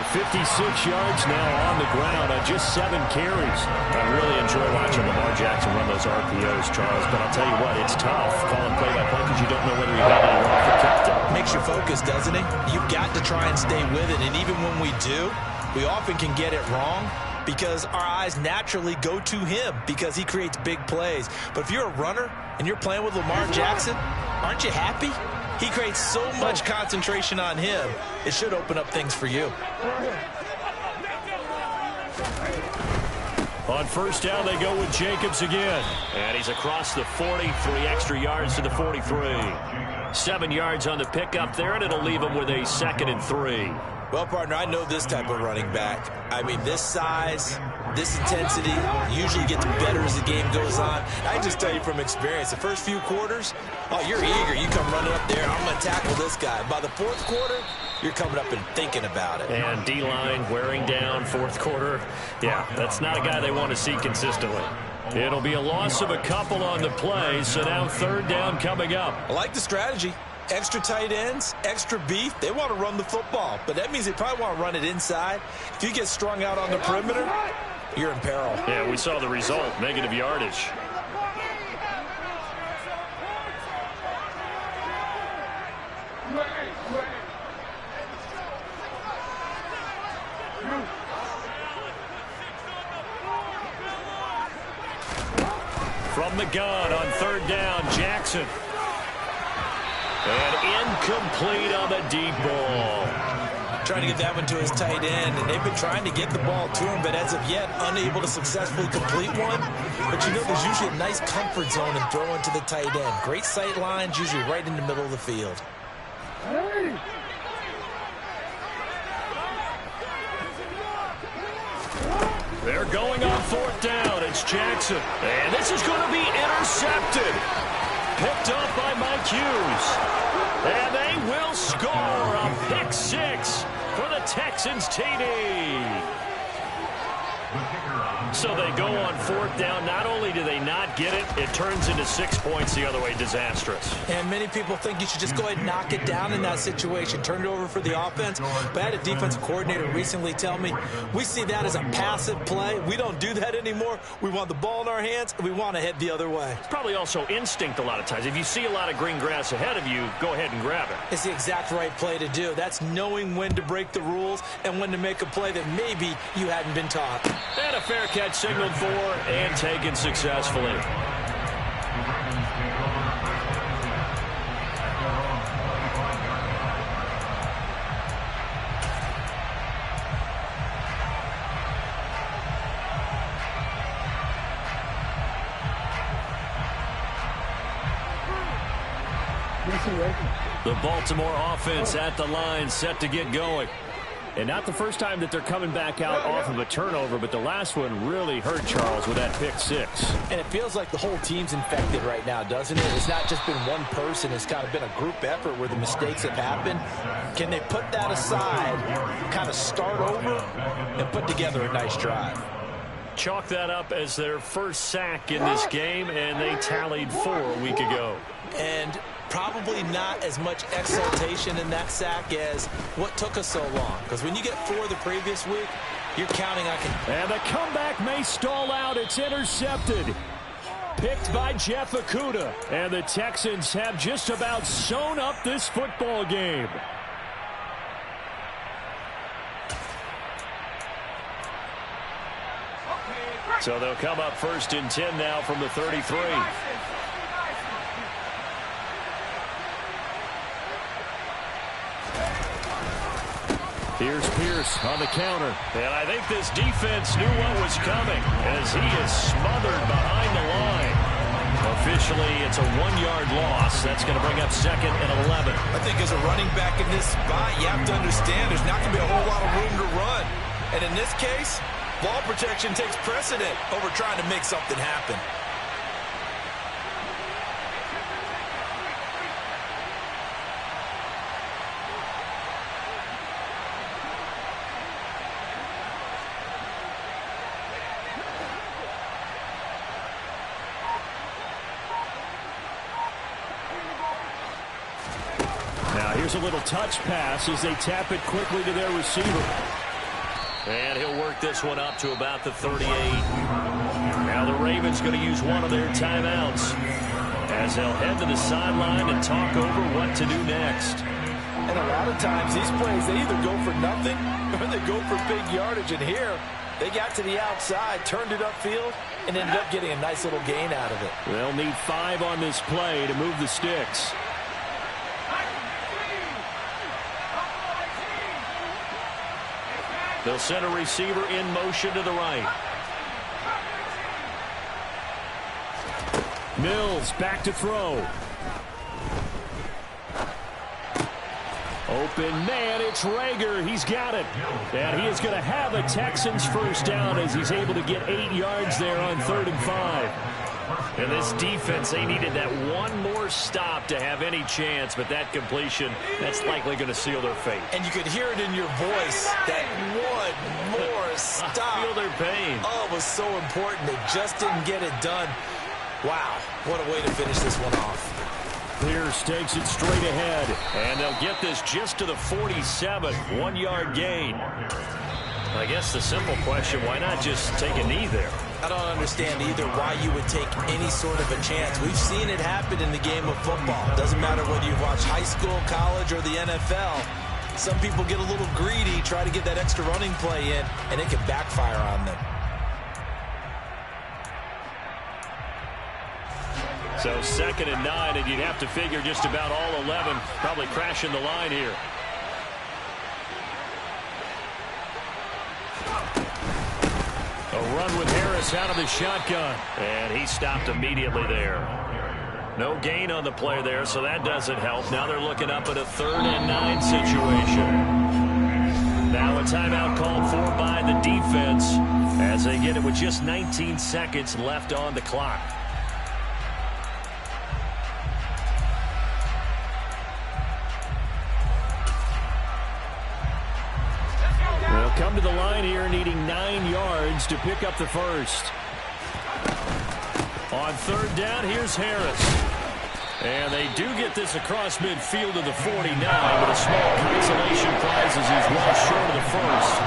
56 yards now on the ground on just 7 carries. I really enjoy watching Lamar Jackson run those RPOs, Charles, but I'll tell you what, it's tough calling play-by-play because you don't know whether you got any off or kept it. Makes you focus, doesn't it? You've got to try and stay with it, and even when we do, we often can get it wrong because our eyes naturally go to him because he creates big plays. But if you're a runner and you're playing with Lamar Jackson, aren't you happy? He creates so much concentration on him, it should open up things for you. On first down, they go with Jacobs again. And he's across the 40, 3 extra yards to the 43. 7 yards on the pickup there, and it'll leave them with a 2nd and 3. Well, partner, I know this type of running back. I mean, this size, this intensity usually gets better as the game goes on. I can just tell you from experience, the first few quarters, oh, you're eager. You come running up there, I'm going to tackle this guy. By the 4th quarter, you're coming up and thinking about it. And D-line wearing down 4th quarter. Yeah, that's not a guy they want to see consistently. It'll be a loss of a couple on the play, so now 3rd down coming up. I like the strategy. Extra tight ends, extra beef. They want to run the football, but that means they probably want to run it inside. If you get strung out on the perimeter, you're in peril. Yeah, we saw the result, negative yardage. From the gun on 3rd down, Jackson. And incomplete on the deep ball. Trying to get that one to his tight end, and they've been trying to get the ball to him, but as of yet, unable to successfully complete one. But you know, there's usually a nice comfort zone in throwing to the tight end. Great sight lines, usually right in the middle of the field. They're going on 4th down. It's Jackson. And this is going to be intercepted. Picked up by Mike Hughes. And they will score a pick 6 for the Texans TD. So they go on 4th down. Not only do they not get it, it turns into 6 points the other way. Disastrous. And many people think you should just go ahead and knock it down in that situation. Turn it over for the offense. But I had a defensive coordinator recently tell me, we see that as a passive play. We don't do that anymore. We want the ball in our hands, and we want to head the other way. It's probably also instinct a lot of times. If you see a lot of green grass ahead of you, go ahead and grab it. It's the exact right play to do. That's knowing when to break the rules and when to make a play that maybe you hadn't been taught. And a fair catch signaled for and taken successfully. The Baltimore offense at the line, set to get going. And not the first time that they're coming back out off of a turnover, but the last one really hurt Charles with that pick 6. And it feels like the whole team's infected right now, doesn't it? It's not just been one person. It's kind of been a group effort where the mistakes have happened. Can they put that aside, kind of start over, and put together a nice drive? Chalk that up as their first sack in this game, and they tallied 4 a week ago. And probably not as much exultation in that sack as what took us so long. Because when you get 4 the previous week, you're counting on... And the comeback may stall out. It's intercepted. Picked by Jeff Okudah. And the Texans have just about sewn up this football game. So they'll come up 1st and 10 now from the 33. Here's Pierce on the counter. And I think this defense knew what was coming as he is smothered behind the line. Officially, it's a 1-yard loss. That's going to bring up 2nd and 11. I think as a running back in this spot, you have to understand there's not going to be a whole lot of room to run. And in this case, ball protection takes precedent over trying to make something happen. Here's a little touch pass as they tap it quickly to their receiver. And he'll work this one up to about the 38. Now the Ravens going to use one of their timeouts as they'll head to the sideline and talk over what to do next. And a lot of times these plays, they either go for nothing or they go for big yardage. And here, they got to the outside, turned it upfield, and ended up getting a nice little gain out of it. They'll need 5 on this play to move the sticks. They'll send a receiver in motion to the right. Mills back to throw. Open man, it's Rager. He's got it. And he is going to have a Texans first down as he's able to get 8 yards there on 3rd and 5. And this defense, they needed that one more stop to have any chance, but that completion, that's likely going to seal their fate. And you could hear it in your voice, that one more stop. I feel their pain. Oh, it was so important. They just didn't get it done. Wow, what a way to finish this one off. Pierce takes it straight ahead. And they'll get this just to the 47, 1-yard gain. I guess the simple question, why not just take a knee there? I don't understand either why you would take any sort of a chance. We've seen it happen in the game of football. Doesn't matter whether you watch high school, college, or the NFL. Some people get a little greedy, try to get that extra running play in, and it can backfire on them. So 2nd and 9, and you'd have to figure just about all 11 probably crashing the line here. A run with Harris out of the shotgun. And he stopped immediately there. No gain on the play there, so that doesn't help. Now they're looking up at a 3rd and 9 situation. Now a timeout called for by the defense as they get it with just 19 seconds left on the clock. They'll come to the line here needing 9 yards to pick up the first. On 3rd down, here's Harris. And they do get this across midfield to the 49, but a small consolation prize as he's well short of the first.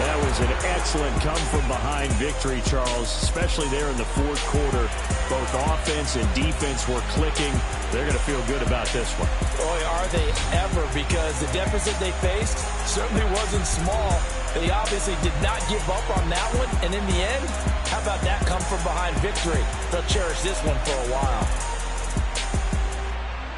That was an excellent come-from-behind victory, Charles, especially there in the 4th quarter. Both offense and defense were clicking. They're going to feel good about this one. Boy, are they ever, because the deficit they faced certainly wasn't small. They obviously did not give up on that one, and in the end, how about that come-from-behind victory? They'll cherish this one for a while.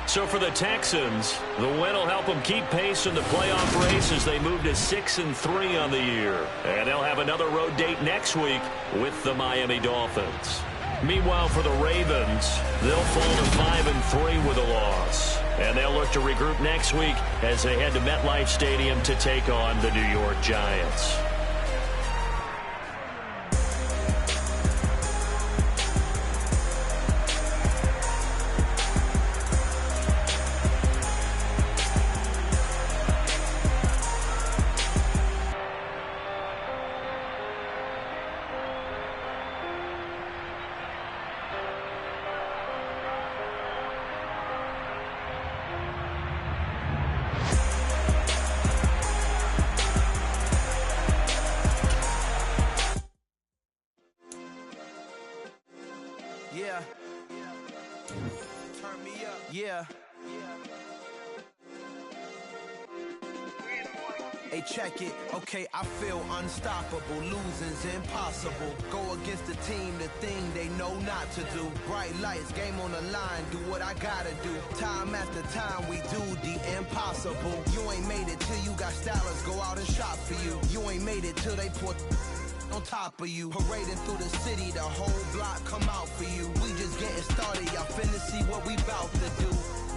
So for the Texans, the win will help them keep pace in the playoff race as they move to 6-3 on the year. And they'll have another road date next week with the Miami Dolphins. Meanwhile, for the Ravens, they'll fall to 5-3 with a loss. And they'll look to regroup next week as they head to MetLife Stadium to take on the New York Giants. Yeah. Turn me up. Yeah. Hey, check it. Okay, I feel unstoppable. Losing's impossible. Go against the team, the thing they know not to do. Bright lights, game on the line. Do what I gotta do. Time after time, we do the impossible. You ain't made it till you got stylers go out and shop for you. You ain't made it till they put on top of you. Parading through the city, the whole block come out for you. We just getting started, y'all finna see what we bout to do.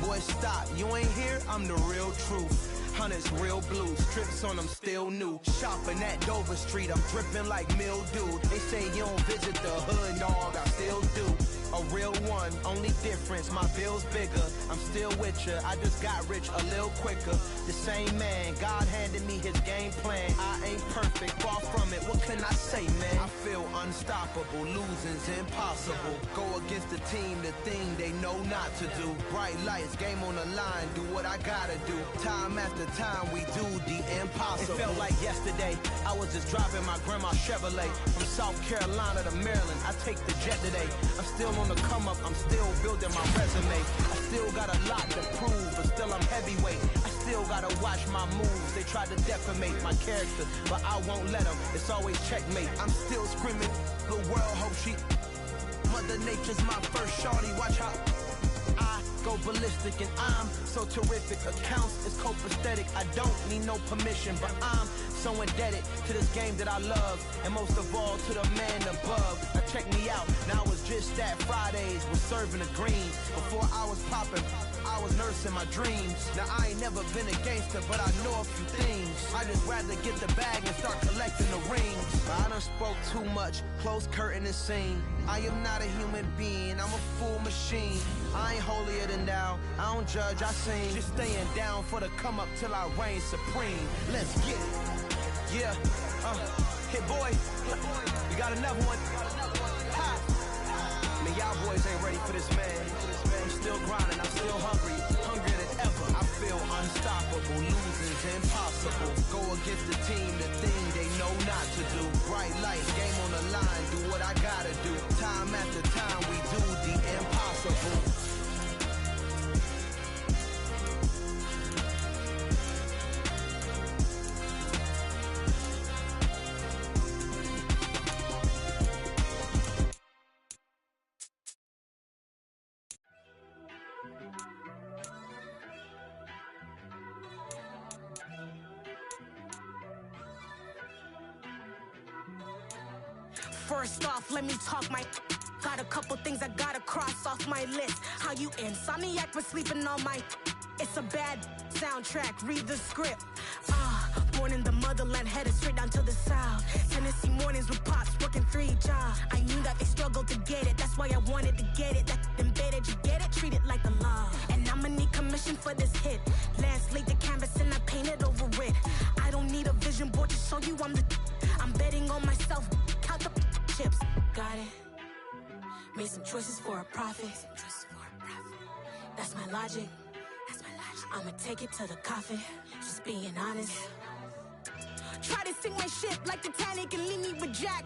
Boy, stop, you ain't here, I'm the real truth. Hunters, real blue, strips on them still new. Shopping at Dover Street, I'm dripping like mildew. They say you don't visit the hood, dog, I still do. A real one, only difference, my bill's bigger. I'm still with ya, I just got rich a little quicker. The same man, God handed me his game plan. I ain't perfect, far from it, what can I say, man? I feel unstoppable, losing's impossible. Go against the team, the thing they know not to do. Bright lights, game on the line, do what I gotta do. Time after time, we do the impossible. It felt like yesterday, I was just driving my grandma's Chevrolet. From South Carolina to Maryland, I take the jet today. I'm still on the come up, I'm still building my resume. I still got a lot to prove, but still I'm heavyweight. I still gotta watch my moves. They tried to defamate my character, but I won't let them. It's always checkmate. I'm still screaming, the world hope she. Mother Nature's my first shorty, watch how I go ballistic, and I'm so terrific. Accounts is copacetic. I don't need no permission, but I'm So indebted to this game that I love, and most of all to the man above. Now check me out, now it was just that Fridays was serving the greens. Before I was popping, I was nursing my dreams. Now I ain't never been a gangster, but I know a few things. I just rather get the bag and start collecting the rings. I done spoke too much, close curtain and scene. I am not a human being, I'm a full machine. I ain't holier than thou, I don't judge, I sing. Just staying down for the come up till I reign supreme. Let's get it. Yeah, hit boy, you got another one. Ha. Man, y'all boys ain't ready for this, man. I'm still grinding, I'm still hungry, hungrier than ever. I feel unstoppable, losing's impossible. Go against the team, the thing they know not to do. Bright light, game on the line, do what I gotta do. Time after time, we do the impossible. First off, let me talk my... Got a couple things I gotta cross off my list. How you insomniac for sleeping on my... It's a bad soundtrack, read the script. Born in the motherland, headed straight down to the south. Tennessee mornings with pops, working 3 jobs. I knew that they struggled to get it, that's why I wanted to get it. That embedded, you get it? Treat it like the law. And I'ma need commission for this hit. Lance laid the canvas and I painted over it. I don't need a vision board to show you I'm the... I'm betting on myself, count the chips. Got it. Made some choices for a profit. That's my logic. I'ma take it to the coffin. Just being honest. Try to sink my ship like Titanic and leave me with Jack.